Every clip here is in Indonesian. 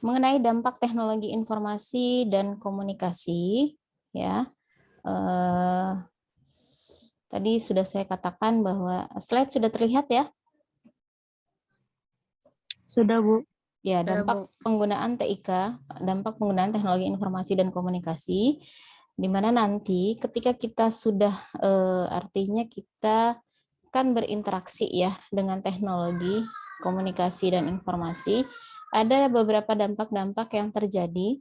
mengenai dampak teknologi informasi dan komunikasi, ya. Tadi sudah saya katakan bahwa slide sudah terlihat ya. Sudah, Bu. Ya, Sudah, dampak Bu. penggunaan TIK, dampak penggunaan teknologi informasi dan komunikasi, di mana nanti ketika kita sudah artinya kita kan berinteraksi ya dengan teknologi komunikasi dan informasi, ada beberapa dampak-dampak yang terjadi,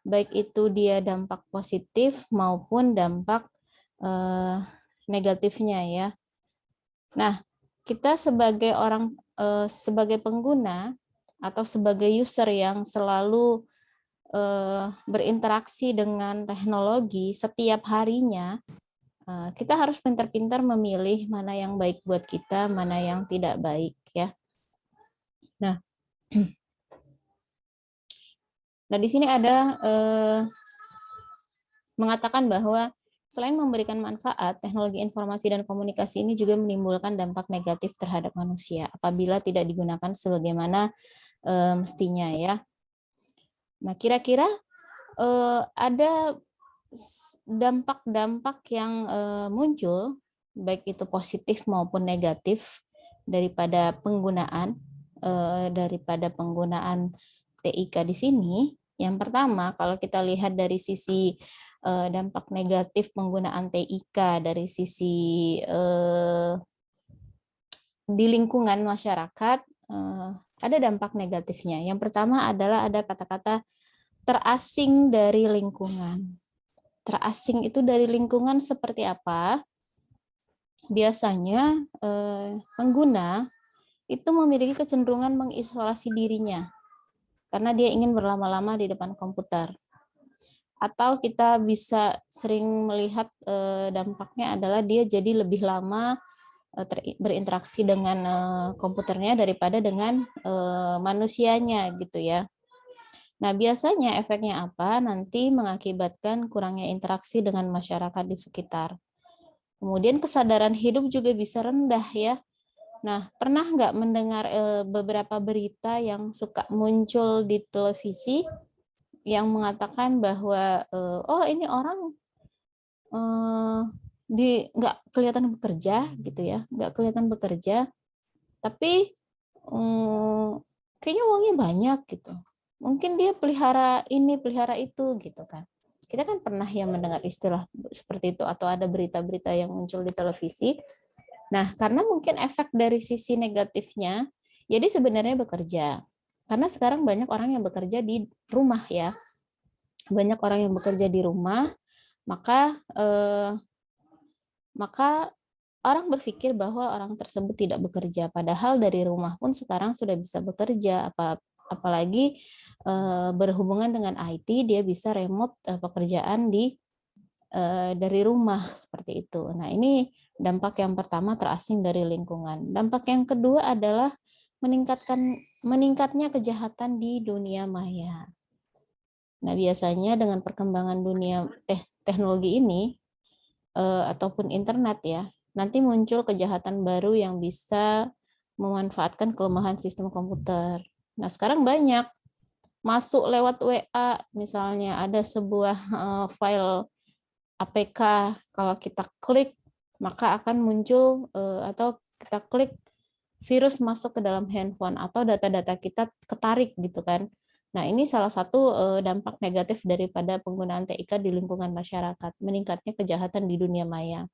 baik itu dia dampak positif maupun dampak negatifnya ya. Nah, kita sebagai orang sebagai pengguna atau sebagai user yang selalu berinteraksi dengan teknologi setiap harinya, kita harus pintar-pintar memilih mana yang baik buat kita, mana yang tidak baik ya. Nah, di sini ada mengatakan bahwa selain memberikan manfaat, teknologi informasi dan komunikasi ini juga menimbulkan dampak negatif terhadap manusia apabila tidak digunakan sebagaimana mestinya ya. Nah, kira-kira ada dampak-dampak yang muncul, baik itu positif maupun negatif daripada penggunaan TIK di sini. Yang pertama, kalau kita lihat dari sisi dampak negatif penggunaan TIK dari sisi di lingkungan masyarakat, ada dampak negatifnya. Yang pertama adalah ada kata-kata terasing dari lingkungan. Terasing itu dari lingkungan seperti apa? Biasanya pengguna itu memiliki kecenderungan mengisolasi dirinya karena dia ingin berlama-lama di depan komputer. Atau kita bisa sering melihat dampaknya adalah dia jadi lebih lama berinteraksi dengan komputernya daripada dengan manusianya gitu ya. Nah, biasanya efeknya apa? Nanti mengakibatkan kurangnya interaksi dengan masyarakat di sekitar. Kemudian kesadaran hidup juga bisa rendah ya. Nah, pernah nggak mendengar beberapa berita yang suka muncul di televisi yang mengatakan bahwa oh ini orang nggak kelihatan bekerja gitu ya, nggak kelihatan bekerja, tapi kayaknya uangnya banyak gitu. Mungkin dia pelihara ini, pelihara itu gitu kan. Kita kan pernah ya mendengar istilah seperti itu atau ada berita-berita yang muncul di televisi. Nah, karena mungkin efek dari sisi negatifnya, jadi sebenarnya bekerja. Karena sekarang banyak orang yang bekerja di rumah ya. Banyak orang yang bekerja di rumah, maka orang berpikir bahwa orang tersebut tidak bekerja, padahal dari rumah pun sekarang sudah bisa bekerja, apalagi berhubungan dengan IT, dia bisa remote pekerjaan dari rumah seperti itu. Nah, ini dampak yang pertama, terasing dari lingkungan. Dampak yang kedua adalah meningkatnya kejahatan di dunia maya. Nah, biasanya dengan perkembangan dunia teknologi ini ataupun internet ya, nanti muncul kejahatan baru yang bisa memanfaatkan kelemahan sistem komputer. Nah, sekarang banyak masuk lewat WA, misalnya ada sebuah file APK, kalau kita klik maka akan muncul atau kita klik virus masuk ke dalam handphone atau data-data kita ketarik gitu kan. Nah, ini salah satu dampak negatif daripada penggunaan TIK di lingkungan masyarakat, meningkatnya kejahatan di dunia maya.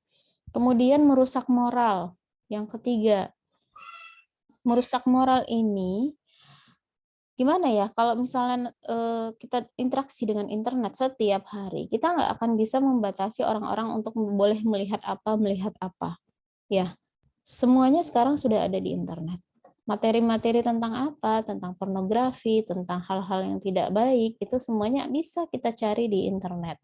Kemudian merusak moral. Yang ketiga, merusak moral ini gimana ya? Kalau misalnya kita interaksi dengan internet setiap hari, kita nggak akan bisa membatasi orang-orang untuk boleh melihat apa. Ya, semuanya sekarang sudah ada di internet. Materi-materi tentang apa, tentang pornografi, tentang hal-hal yang tidak baik, itu semuanya bisa kita cari di internet.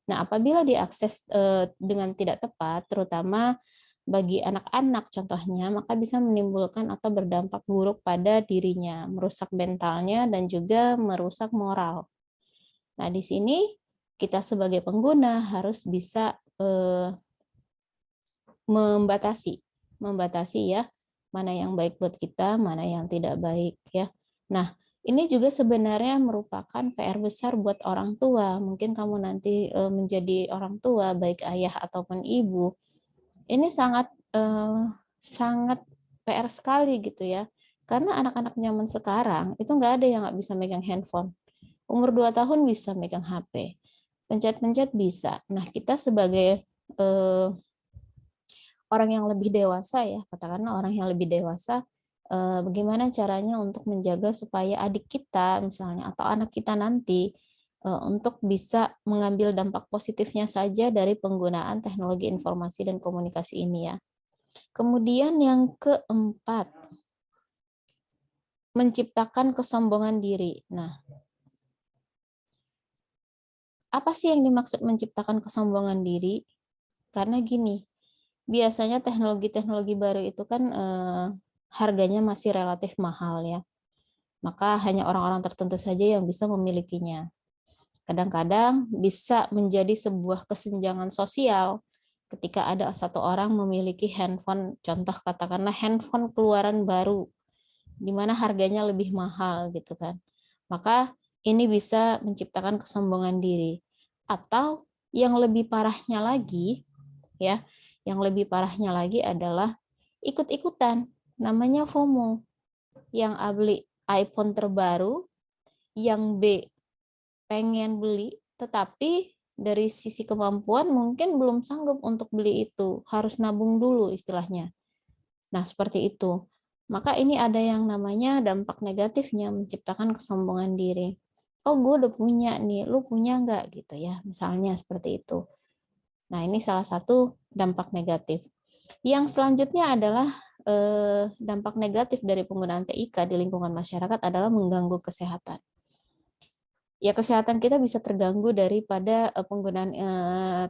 Nah, apabila diakses dengan tidak tepat, terutama bagi anak-anak contohnya, maka bisa menimbulkan atau berdampak buruk pada dirinya, merusak mentalnya dan juga merusak moral. Nah, di sini kita sebagai pengguna harus bisa membatasi ya, mana yang baik buat kita, mana yang tidak baik ya. Nah, Ini juga sebenarnya merupakan PR besar buat orang tua. Mungkin kamu nanti menjadi orang tua, baik ayah ataupun ibu. Ini sangat PR sekali gitu ya. Karena anak-anak zaman sekarang itu nggak ada yang nggak bisa megang handphone. Umur 2 tahun bisa megang HP. Pencet-pencet bisa. Nah, kita sebagai orang yang lebih dewasa ya, katakanlah orang yang lebih dewasa, bagaimana caranya untuk menjaga supaya adik kita misalnya atau anak kita nanti untuk bisa mengambil dampak positifnya saja dari penggunaan teknologi informasi dan komunikasi ini ya. Kemudian yang keempat, menciptakan kesombongan diri. Nah, apa sih yang dimaksud menciptakan kesombongan diri? Karena gini, biasanya teknologi-teknologi baru itu kan harganya masih relatif mahal ya. Maka hanya orang-orang tertentu saja yang bisa memilikinya. Kadang-kadang bisa menjadi sebuah kesenjangan sosial ketika ada satu orang memiliki handphone, contoh katakanlah handphone keluaran baru, di mana harganya lebih mahal gitu kan. Maka ini bisa menciptakan kesombongan diri. Atau yang lebih parahnya lagi, ya, yang lebih parahnya lagi adalah ikut-ikutan, namanya FOMO. Yang A beli iPhone terbaru, yang B pengen beli, tetapi dari sisi kemampuan mungkin belum sanggup untuk beli itu, harus nabung dulu istilahnya. Nah, seperti itu. Maka ini ada yang namanya dampak negatifnya, menciptakan kesombongan diri. Oh, gue udah punya nih, lu punya nggak gitu ya, misalnya seperti itu. Nah, ini salah satu dampak negatif. Yang selanjutnya adalah dampak negatif dari penggunaan TIK di lingkungan masyarakat adalah mengganggu kesehatan. Ya, kesehatan kita bisa terganggu daripada penggunaan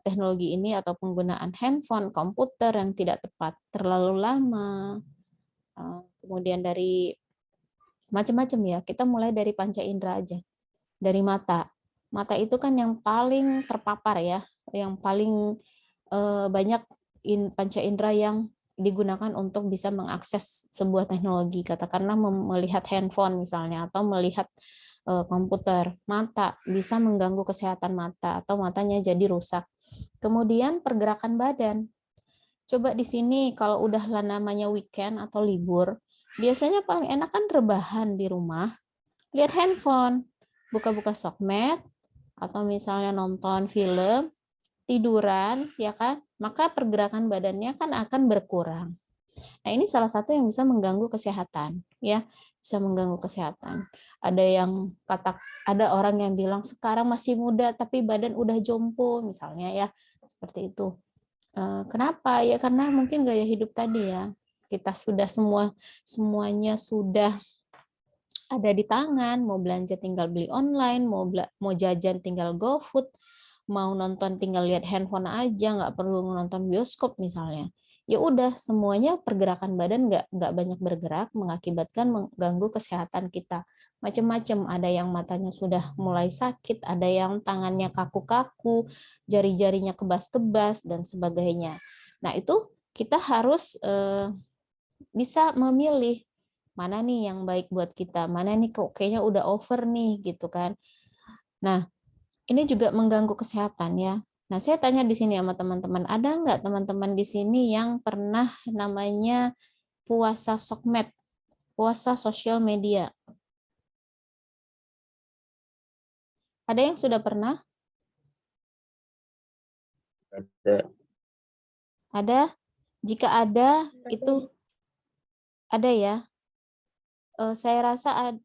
teknologi ini atau penggunaan handphone, komputer yang tidak tepat, terlalu lama, kemudian dari macam-macam ya. Kita mulai dari panca indera aja, dari mata. Mata itu kan yang paling terpapar ya, yang paling banyak panca indera yang digunakan untuk bisa mengakses sebuah teknologi, katakanlah melihat handphone misalnya atau melihat komputer. Mata bisa mengganggu kesehatan mata atau matanya jadi rusak. Kemudian pergerakan badan. Coba di sini kalau udah namanya weekend atau libur, biasanya paling enak kan rebahan di rumah, lihat handphone, buka-buka sosmed, atau misalnya nonton film, tiduran, ya kan? Maka pergerakan badannya kan akan berkurang. Nah, ini salah satu yang bisa mengganggu kesehatan, ya, bisa mengganggu kesehatan. Ada orang yang bilang sekarang masih muda tapi badan udah jompo, misalnya ya, seperti itu. Kenapa? Ya karena mungkin gaya hidup tadi ya. Kita sudah semuanya sudah ada di tangan, mau belanja tinggal beli online, mau jajan tinggal GoFood, mau nonton tinggal lihat handphone aja, nggak perlu nonton bioskop misalnya. Ya udah, semuanya pergerakan badan nggak banyak bergerak, mengakibatkan mengganggu kesehatan kita. Macam-macam, ada yang matanya sudah mulai sakit, ada yang tangannya kaku-kaku, jari-jarinya kebas-kebas, dan sebagainya. Nah, itu kita harus bisa memilih mana nih yang baik buat kita, mana nih kok kayaknya udah over nih gitu kan. Nah, ini juga mengganggu kesehatan ya. Nah, saya tanya di sini sama teman-teman, ada nggak teman-teman di sini yang pernah namanya puasa sosmed, puasa sosial media? Ada yang sudah pernah? Ada. Ada? Jika ada, itu ada ya. Saya rasa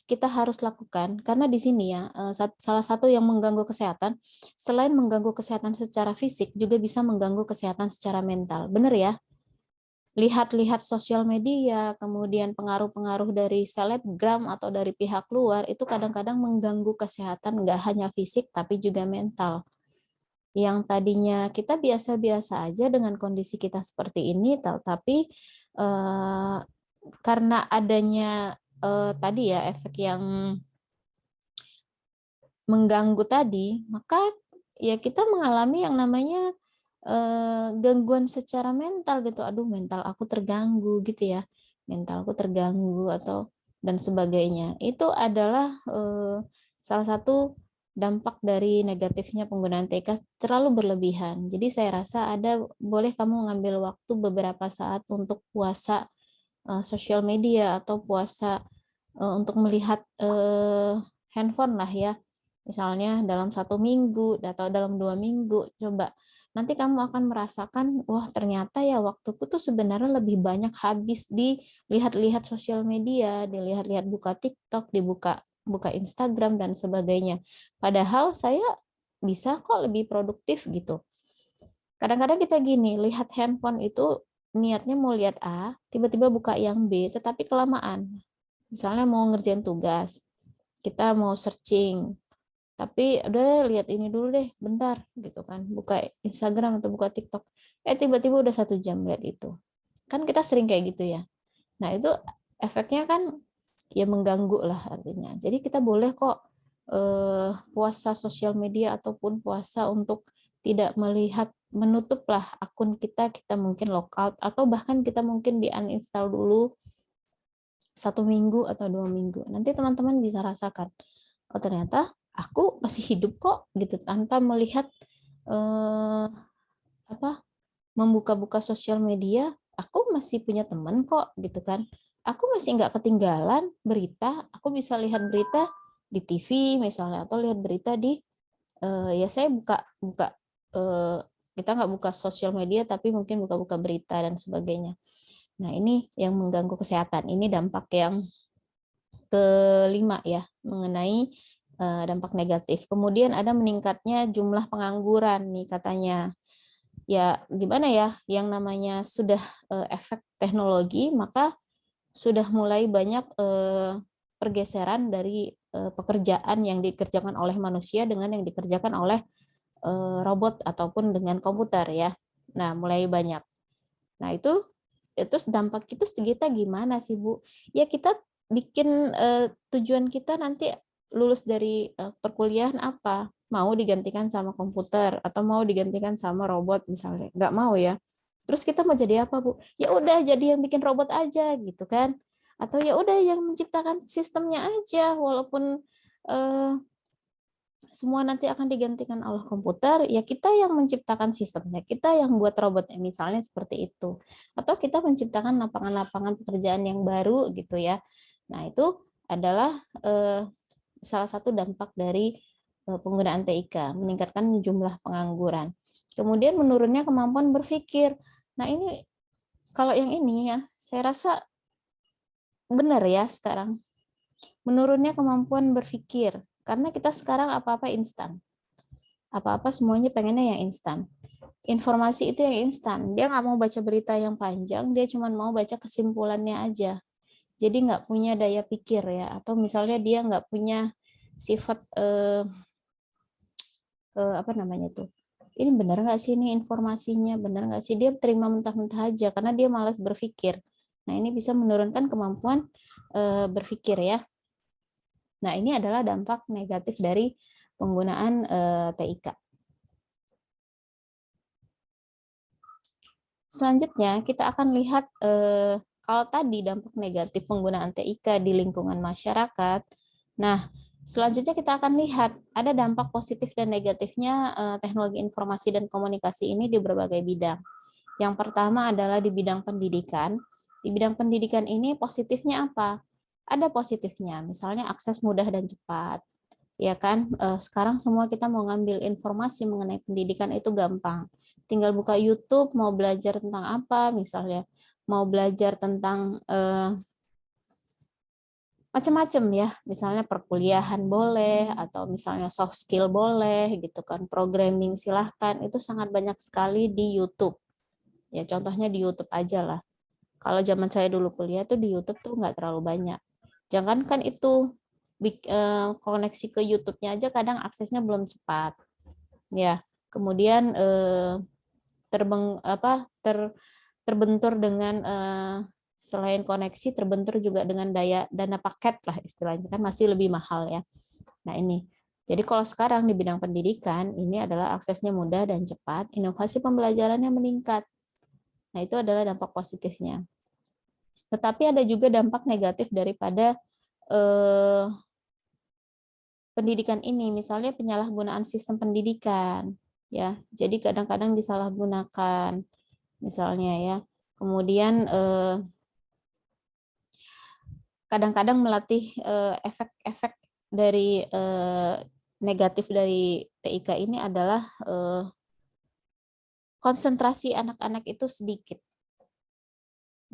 kita harus lakukan karena di sini ya salah satu yang mengganggu kesehatan selain mengganggu kesehatan secara fisik juga bisa mengganggu kesehatan secara mental. Benar ya? Lihat-lihat sosial media, kemudian pengaruh-pengaruh dari selebgram atau dari pihak luar itu kadang-kadang mengganggu kesehatan nggak hanya fisik tapi juga mental. Yang tadinya kita biasa-biasa aja dengan kondisi kita seperti ini, tapi karena adanya tadi ya efek yang mengganggu tadi, maka ya kita mengalami yang namanya gangguan secara mental gitu. Aduh, mental aku terganggu gitu ya. Mentalku terganggu atau dan sebagainya. Itu adalah salah satu dampak dari negatifnya penggunaan TK terlalu berlebihan. Jadi saya rasa boleh kamu ngambil waktu beberapa saat untuk puasa sosial media atau puasa untuk melihat handphone lah ya. Misalnya dalam 1 minggu atau dalam 2 minggu, coba. Nanti kamu akan merasakan, wah ternyata ya waktuku tuh sebenarnya lebih banyak habis di lihat-lihat sosial media, dilihat-lihat buka TikTok, buka Instagram dan sebagainya. Padahal saya bisa kok lebih produktif gitu. Kadang-kadang kita gini, lihat handphone itu niatnya mau lihat A, tiba-tiba buka yang B, tetapi kelamaan. Misalnya mau ngerjain tugas, kita mau searching, tapi udah lihat ini dulu deh, bentar gitu kan, buka Instagram atau buka TikTok, tiba-tiba udah 1 jam lihat itu. Kan kita sering kayak gitu ya. Nah itu efeknya kan ya mengganggu lah artinya. Jadi kita boleh kok puasa sosial media ataupun puasa untuk tidak melihat, menutuplah akun kita mungkin logout atau bahkan kita mungkin di uninstall dulu 1 minggu atau 2 minggu. Nanti teman-teman bisa rasakan, oh ternyata aku masih hidup kok gitu tanpa melihat membuka-buka sosial media, aku masih punya teman kok gitu kan. Aku masih nggak ketinggalan berita, aku bisa lihat berita di TV misalnya atau lihat berita di ya saya buka kita nggak buka sosial media tapi mungkin buka-buka berita dan sebagainya. Nah, ini yang mengganggu kesehatan. Ini dampak yang kelima ya, mengenai dampak negatif. Kemudian ada meningkatnya jumlah pengangguran nih katanya. Ya, gimana ya, yang namanya sudah efek teknologi, maka sudah mulai banyak pergeseran dari pekerjaan yang dikerjakan oleh manusia dengan yang dikerjakan oleh robot ataupun dengan komputer ya. Nah, mulai banyak. Nah, itu terus dampak itu kita gimana sih, Bu? Ya kita bikin tujuan kita nanti lulus dari perkuliahan apa? Mau digantikan sama komputer atau mau digantikan sama robot misalnya. Nggak mau ya. Terus kita mau jadi apa, Bu? Ya udah jadi yang bikin robot aja gitu kan. Atau ya udah yang menciptakan sistemnya aja walaupun semua nanti akan digantikan oleh komputer, ya kita yang menciptakan sistemnya, kita yang buat robotnya, misalnya seperti itu. Atau kita menciptakan lapangan-lapangan pekerjaan yang baru gitu ya. Nah, itu adalah salah satu dampak dari penggunaan TIK, meningkatkan jumlah pengangguran. Kemudian menurunnya kemampuan berpikir. Nah, ini kalau yang ini ya, saya rasa benar ya sekarang. Menurunnya kemampuan berpikir, karena kita sekarang apa-apa instan. Apa-apa semuanya pengennya yang instan. Informasi itu yang instan. Dia nggak mau baca berita yang panjang, dia cuma mau baca kesimpulannya aja. Jadi nggak punya daya pikir ya. Atau misalnya dia nggak punya sifat apa namanya tuh? Ini benar nggak sih ini informasinya? Benar nggak sih? Dia terima mentah-mentah aja karena dia malas berpikir. Nah ini bisa menurunkan kemampuan berpikir ya. Nah ini adalah dampak negatif dari penggunaan TIK. Selanjutnya kita akan lihat kalau tadi dampak negatif penggunaan TIK di lingkungan masyarakat. Nah, selanjutnya kita akan lihat ada dampak positif dan negatifnya teknologi informasi dan komunikasi ini di berbagai bidang. Yang pertama adalah di bidang pendidikan. Di bidang pendidikan ini positifnya apa? Ada positifnya, misalnya akses mudah dan cepat. Ya kan, sekarang semua kita mau ngambil informasi mengenai pendidikan itu gampang. Tinggal buka YouTube, mau belajar tentang apa, misalnya mau belajar tentang macam-macam ya, misalnya perkuliahan boleh, atau misalnya soft skill boleh, gitu kan, programming silahkan, itu sangat banyak sekali di YouTube. Ya contohnya di YouTube aja lah. Kalau zaman saya dulu kuliah tuh di YouTube tuh nggak terlalu banyak. Jangankan itu, koneksi ke YouTube-nya aja kadang aksesnya belum cepat. Ya, kemudian terbentur dengan selain koneksi terbentur juga dengan dana paket lah istilahnya, kan masih lebih mahal ya. Nah, ini. Jadi kalau sekarang di bidang pendidikan ini adalah aksesnya mudah dan cepat, inovasi pembelajarannya meningkat. Nah, itu adalah dampak positifnya. Tetapi ada juga dampak negatif daripada pendidikan ini, misalnya penyalahgunaan sistem pendidikan, ya. Jadi kadang-kadang disalahgunakan, misalnya ya. Kemudian kadang-kadang melatih efek-efek dari negatif dari TIK ini adalah konsentrasi anak-anak itu sedikit.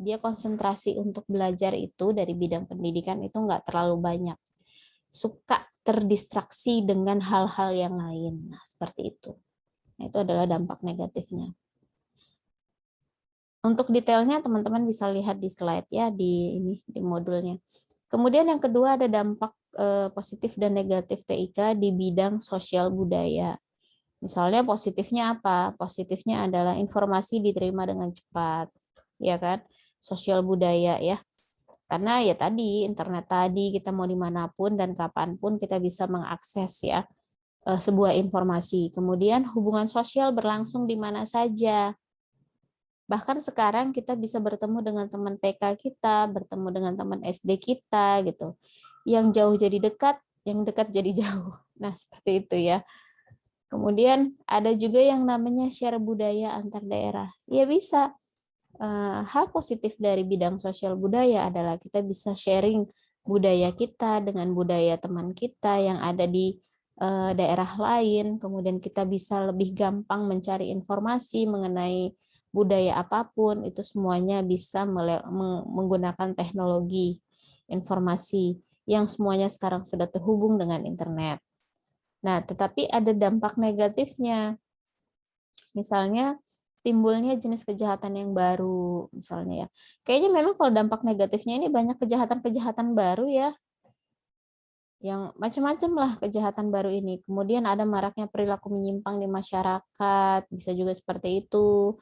Dia konsentrasi untuk belajar itu dari bidang pendidikan itu nggak terlalu banyak. Suka terdistraksi dengan hal-hal yang lain. Nah, seperti itu. Nah, itu adalah dampak negatifnya. Untuk detailnya teman-teman bisa lihat di slide ya, di modulnya. Kemudian yang kedua ada dampak positif dan negatif TIK di bidang sosial budaya. Misalnya positifnya apa? Positifnya adalah informasi diterima dengan cepat, ya kan? Sosial budaya ya. Karena ya tadi internet tadi kita mau dimanapun dan kapanpun kita bisa mengakses ya sebuah informasi. Kemudian hubungan sosial berlangsung di mana saja. Bahkan sekarang kita bisa bertemu dengan teman TK kita, bertemu dengan teman SD kita gitu. Yang jauh jadi dekat, yang dekat jadi jauh. Nah, seperti itu ya. Kemudian ada juga yang namanya share budaya antar daerah. Ya bisa. Hal positif dari bidang sosial budaya adalah kita bisa sharing budaya kita dengan budaya teman kita yang ada di daerah lain. Kemudian kita bisa lebih gampang mencari informasi mengenai budaya apapun. Itu semuanya bisa menggunakan teknologi informasi yang semuanya sekarang sudah terhubung dengan internet. Nah, tetapi ada dampak negatifnya. Misalnya timbulnya jenis kejahatan yang baru, misalnya ya. Kayaknya memang kalau dampak negatifnya ini banyak kejahatan-kejahatan baru ya. Yang macam-macam lah kejahatan baru ini. Kemudian ada maraknya perilaku menyimpang di masyarakat, bisa juga seperti itu.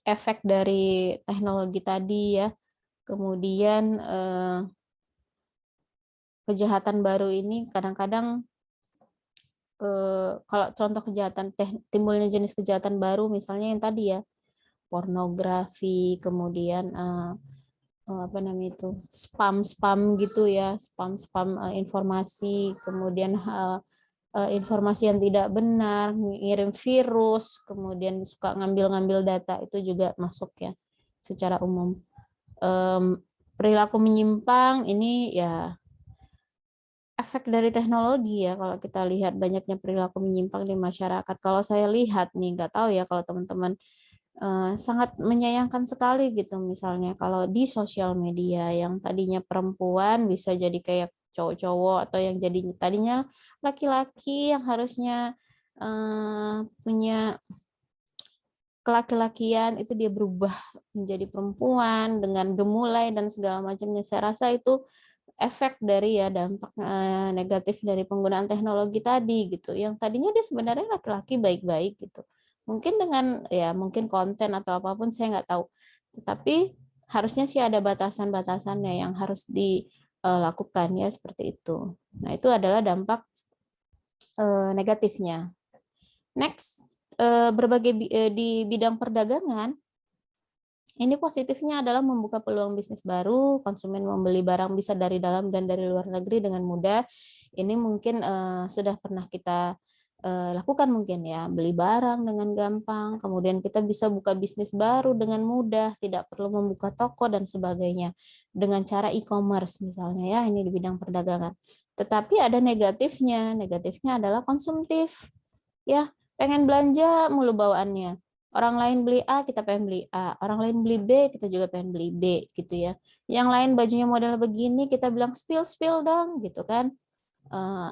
Efek dari teknologi tadi ya. Kemudian kejahatan baru ini kadang-kadang kalau contoh kejahatan timbulnya jenis kejahatan baru misalnya yang tadi ya pornografi, kemudian apa namanya itu spam gitu ya, spam informasi, kemudian informasi yang tidak benar, ngirim virus, kemudian suka ngambil data, itu juga masuk ya secara umum. Perilaku menyimpang ini ya efek dari teknologi ya. Kalau kita lihat banyaknya perilaku menyimpang di masyarakat, kalau saya lihat nih, nggak tahu ya kalau teman-teman sangat menyayangkan sekali gitu, misalnya kalau di sosial media yang tadinya perempuan bisa jadi kayak cowok-cowok, atau yang jadi tadinya laki-laki yang harusnya punya kelaki-lakian itu dia berubah menjadi perempuan dengan gemulai dan segala macamnya. Saya rasa itu efek dari ya dampak negatif dari penggunaan teknologi tadi gitu. Yang tadinya dia sebenarnya laki-laki baik-baik gitu. Mungkin dengan ya mungkin konten atau apapun saya nggak tahu. Tetapi harusnya sih ada batasan-batasannya yang harus dilakukan ya seperti itu. Nah, itu adalah dampak negatifnya. Next, di bidang perdagangan, ini positifnya adalah membuka peluang bisnis baru, konsumen membeli barang bisa dari dalam dan dari luar negeri dengan mudah. Ini mungkin sudah pernah kita lakukan mungkin ya, beli barang dengan gampang, kemudian kita bisa buka bisnis baru dengan mudah, tidak perlu membuka toko dan sebagainya, dengan cara e-commerce misalnya ya, ini di bidang perdagangan. Tetapi ada negatifnya adalah konsumtif, ya. Pengen belanja mulu bawaannya. Orang lain beli A, kita pengen beli A. Orang lain beli B, kita juga pengen beli B, gitu ya. Yang lain bajunya model begini, kita bilang spill dong, gitu kan.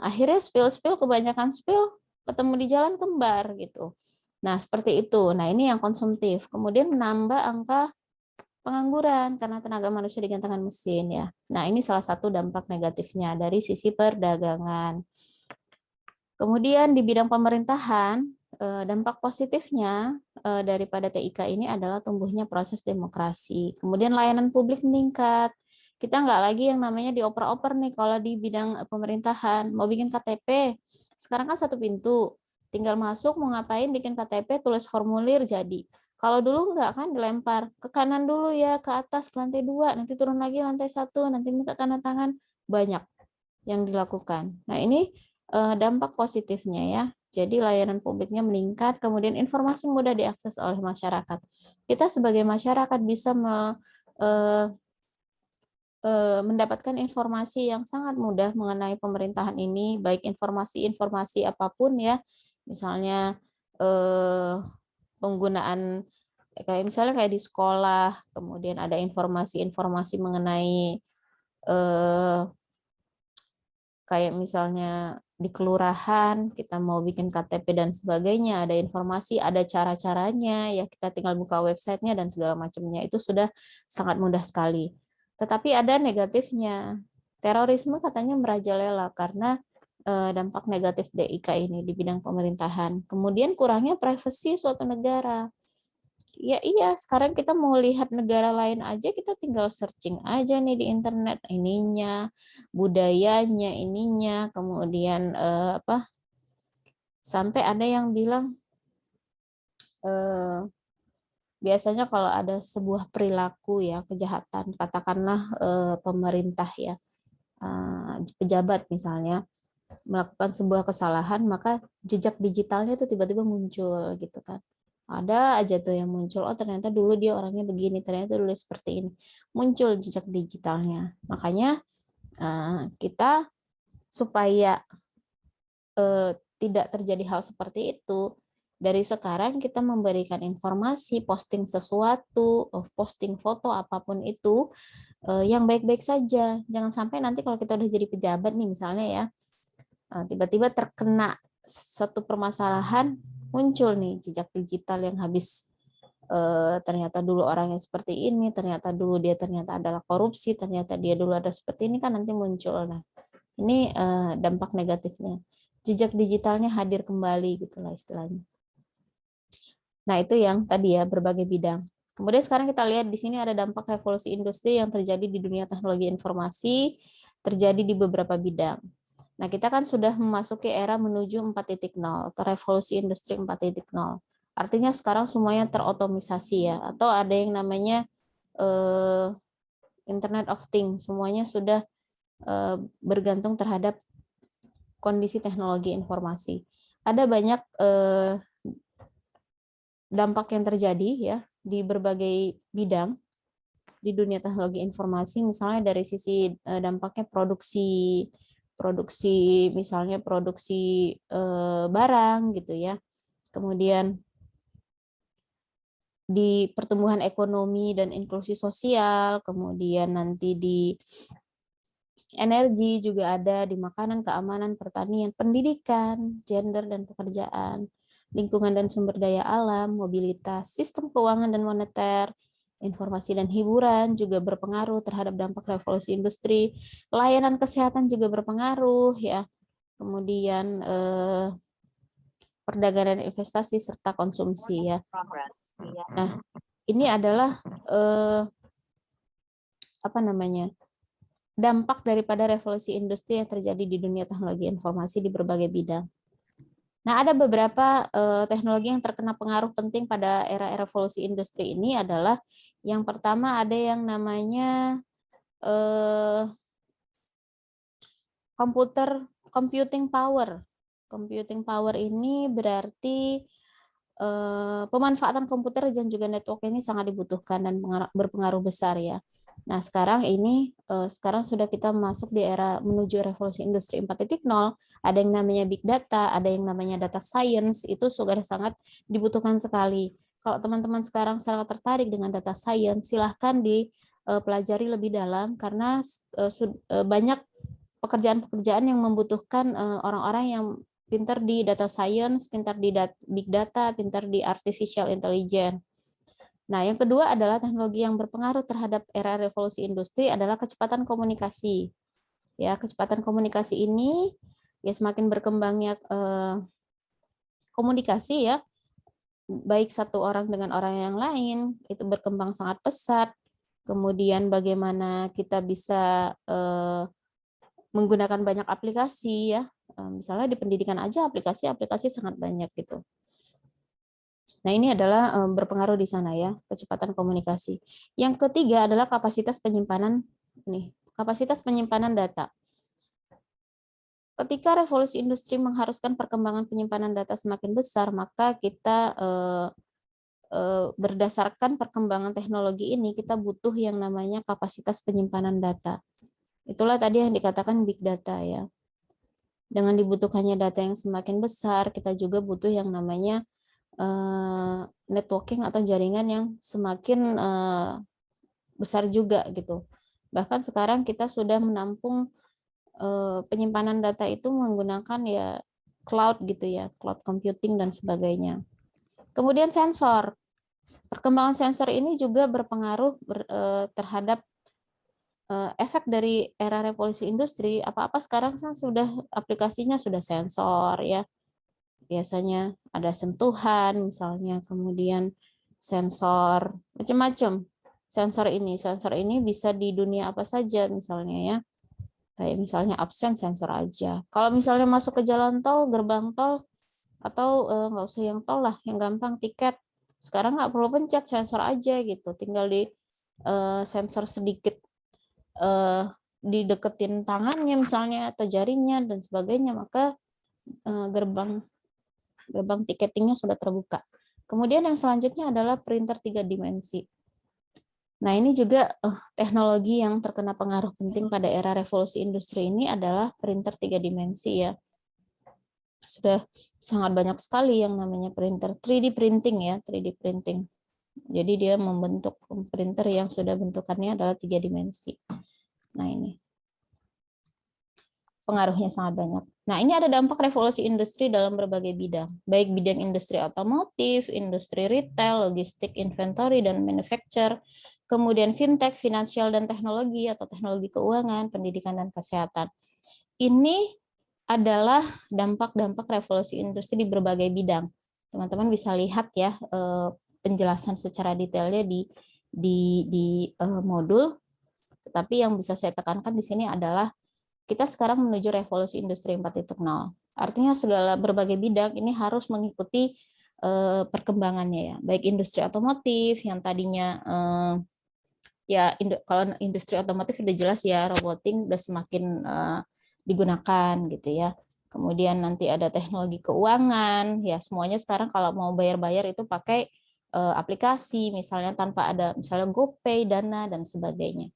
Akhirnya spill kebanyakan spill, ketemu di jalan kembar, gitu. Nah, seperti itu. Nah, ini yang konsumtif. Kemudian menambah angka pengangguran karena tenaga manusia digantikan mesin ya. Nah, ini salah satu dampak negatifnya dari sisi perdagangan. Kemudian di bidang pemerintahan, dampak positifnya daripada TIK ini adalah tumbuhnya proses demokrasi. Kemudian layanan publik meningkat. Kita nggak lagi yang namanya dioper-oper nih kalau di bidang pemerintahan. Mau bikin KTP, sekarang kan satu pintu. Tinggal masuk, mau ngapain, bikin KTP, tulis formulir, jadi. Kalau dulu enggak kan, dilempar ke kanan dulu ya, ke atas ke lantai 2, nanti turun lagi lantai 1, nanti minta tanda tangan, banyak yang dilakukan. Nah, ini dampak positifnya ya. Jadi layanan publiknya meningkat, kemudian informasi mudah diakses oleh masyarakat. Kita sebagai masyarakat bisa mendapatkan informasi yang sangat mudah mengenai pemerintahan ini, baik informasi-informasi apapun ya, misalnya penggunaan kayak misalnya kayak di sekolah, kemudian ada informasi-informasi mengenai kayak misalnya di kelurahan kita mau bikin KTP dan sebagainya, ada informasi, ada cara-caranya, ya kita tinggal buka websitenya dan segala macamnya, itu sudah sangat mudah sekali. Tetapi ada negatifnya, terorisme katanya merajalela karena dampak negatif DIK ini di bidang pemerintahan. Kemudian kurangnya privasi suatu negara. Ya iya, sekarang kita mau lihat negara lain aja, kita tinggal searching aja nih di internet ininya, budayanya ininya, kemudian sampai ada yang bilang biasanya kalau ada sebuah perilaku ya kejahatan, katakanlah pemerintah ya, pejabat misalnya melakukan sebuah kesalahan, maka jejak digitalnya itu tiba-tiba muncul gitu kan. Ada aja tuh yang muncul, oh ternyata dulu dia orangnya begini, ternyata dulu seperti ini. Muncul jejak digitalnya. Makanya kita supaya tidak terjadi hal seperti itu, dari sekarang kita memberikan informasi, posting sesuatu, posting foto apapun itu yang baik-baik saja. Jangan sampai nanti kalau kita udah jadi pejabat nih misalnya ya, tiba-tiba terkena suatu permasalahan, muncul nih jejak digital yang habis ternyata dulu orangnya seperti ini, ternyata dulu dia ternyata adalah korupsi, ternyata dia dulu ada seperti ini, kan nanti muncul. Nah, ini dampak negatifnya. Jejak digitalnya hadir kembali gitulah istilahnya. Nah, itu yang tadi ya, berbagai bidang. Kemudian sekarang kita lihat di sini ada dampak revolusi industri yang terjadi di dunia teknologi informasi, terjadi di beberapa bidang. Nah, kita kan sudah memasuki era menuju 4.0 atau revolusi industri 4.0. Artinya sekarang semuanya terotomisasi ya, atau ada yang namanya Internet of Things, semuanya sudah bergantung terhadap kondisi teknologi informasi. Ada banyak dampak yang terjadi ya di berbagai bidang di dunia teknologi informasi, misalnya dari sisi dampaknya produksi misalnya produksi barang gitu ya, kemudian di pertumbuhan ekonomi dan inklusi sosial, kemudian nanti di energi juga ada, di makanan, keamanan, pertanian, pendidikan, gender dan pekerjaan, lingkungan dan sumber daya alam, mobilitas, sistem keuangan dan moneter, informasi dan hiburan juga berpengaruh terhadap dampak revolusi industri, layanan kesehatan juga berpengaruh ya, kemudian perdagangan investasi serta konsumsi ya. Nah, ini adalah dampak daripada revolusi industri yang terjadi di dunia teknologi informasi di berbagai bidang. Nah, ada beberapa teknologi yang terkena pengaruh penting pada era revolusi industri ini adalah yang pertama ada yang namanya computing power. Computing power ini berarti pemanfaatan komputer dan juga network ini sangat dibutuhkan dan berpengaruh besar ya. Nah, sekarang sudah kita masuk di era menuju revolusi industri 4.0, ada yang namanya big data, ada yang namanya data science, itu sudah sangat dibutuhkan sekali. Kalau teman-teman sekarang sangat tertarik dengan data science, silahkan dipelajari lebih dalam karena banyak pekerjaan-pekerjaan yang membutuhkan orang-orang yang pintar di data science, pintar di big data, pintar di artificial intelligence. Nah, yang kedua adalah teknologi yang berpengaruh terhadap era revolusi industri adalah kecepatan komunikasi. Ya, kecepatan komunikasi ini ya semakin berkembangnya komunikasi ya, baik satu orang dengan orang yang lain itu berkembang sangat pesat. Kemudian bagaimana kita bisa menggunakan banyak aplikasi ya, misalnya di pendidikan aja aplikasi sangat banyak gitu. Nah, ini adalah berpengaruh di sana ya, kecepatan komunikasi. Yang ketiga adalah kapasitas penyimpanan kapasitas penyimpanan data. Ketika revolusi industri mengharuskan perkembangan penyimpanan data semakin besar, maka kita berdasarkan perkembangan teknologi ini, kita butuh yang namanya kapasitas penyimpanan data. Itulah tadi yang dikatakan big data ya. Dengan dibutuhkannya data yang semakin besar, kita juga butuh yang namanya networking atau jaringan yang semakin besar juga gitu. Bahkan sekarang kita sudah menampung penyimpanan data itu menggunakan ya cloud gitu ya, cloud computing dan sebagainya. Kemudian sensor. Perkembangan sensor ini juga berpengaruh terhadap efek dari era revolusi industri. Apa-apa sekarang kan sudah aplikasinya sudah sensor ya. Biasanya ada sentuhan misalnya, kemudian sensor macam-macam. Sensor ini bisa di dunia apa saja misalnya ya. Kayak misalnya absen sensor aja. Kalau misalnya masuk ke jalan tol, gerbang tol, atau nggak usah yang tol lah, yang gampang tiket. Sekarang nggak perlu pencet, sensor aja gitu. Tinggal di sensor sedikit dideketin tangannya misalnya atau jarinya dan sebagainya, maka gerbang tiketingnya sudah terbuka. Kemudian yang selanjutnya adalah printer 3 dimensi. Nah, ini juga teknologi yang terkena pengaruh penting pada era revolusi industri ini adalah printer 3 dimensi ya. Sudah sangat banyak sekali yang namanya printer 3D printing ya, 3D printing. Jadi dia membentuk printer yang sudah bentukannya adalah 3 dimensi. Nah, ini pengaruhnya sangat banyak. Nah, ini ada dampak revolusi industri dalam berbagai bidang, baik bidang industri otomotif, industri retail, logistik, inventory, dan manufacture, kemudian fintech, finansial dan teknologi atau teknologi keuangan, pendidikan, dan kesehatan. Ini adalah dampak-dampak revolusi industri di berbagai bidang. Teman-teman bisa lihat ya penjelasan secara detailnya di modul. Tetapi yang bisa saya tekankan di sini adalah kita sekarang menuju revolusi industri 4.0. Artinya segala berbagai bidang ini harus mengikuti perkembangannya ya. Baik industri otomotif yang tadinya ya kalau industri otomotif sudah jelas ya, roboting udah semakin digunakan gitu ya. Kemudian nanti ada teknologi keuangan, ya semuanya sekarang kalau mau bayar-bayar itu pakai aplikasi, misalnya tanpa ada misalnya GoPay, Dana, dan sebagainya.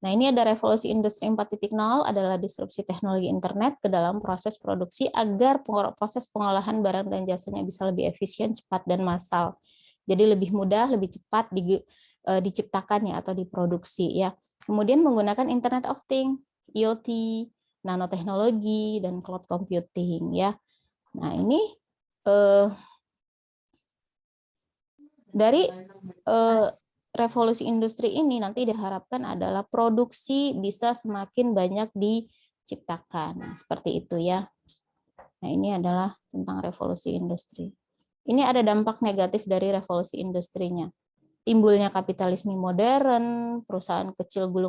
Nah, ini ada revolusi industri 4.0 adalah disrupsi teknologi internet ke dalam proses produksi agar proses pengolahan barang dan jasanya bisa lebih efisien, cepat, dan massal. Jadi lebih mudah, lebih cepat diciptakan ya atau diproduksi ya. Kemudian menggunakan Internet of Things, IoT, nanoteknologi, dan cloud computing ya. Nah, ini dari revolusi industri ini nanti diharapkan adalah produksi bisa semakin banyak diciptakan. Seperti itu ya. Nah, ini adalah tentang revolusi industri. Ini ada dampak negatif dari revolusi industrinya. Timbulnya kapitalisme modern, perusahaan kecil gulung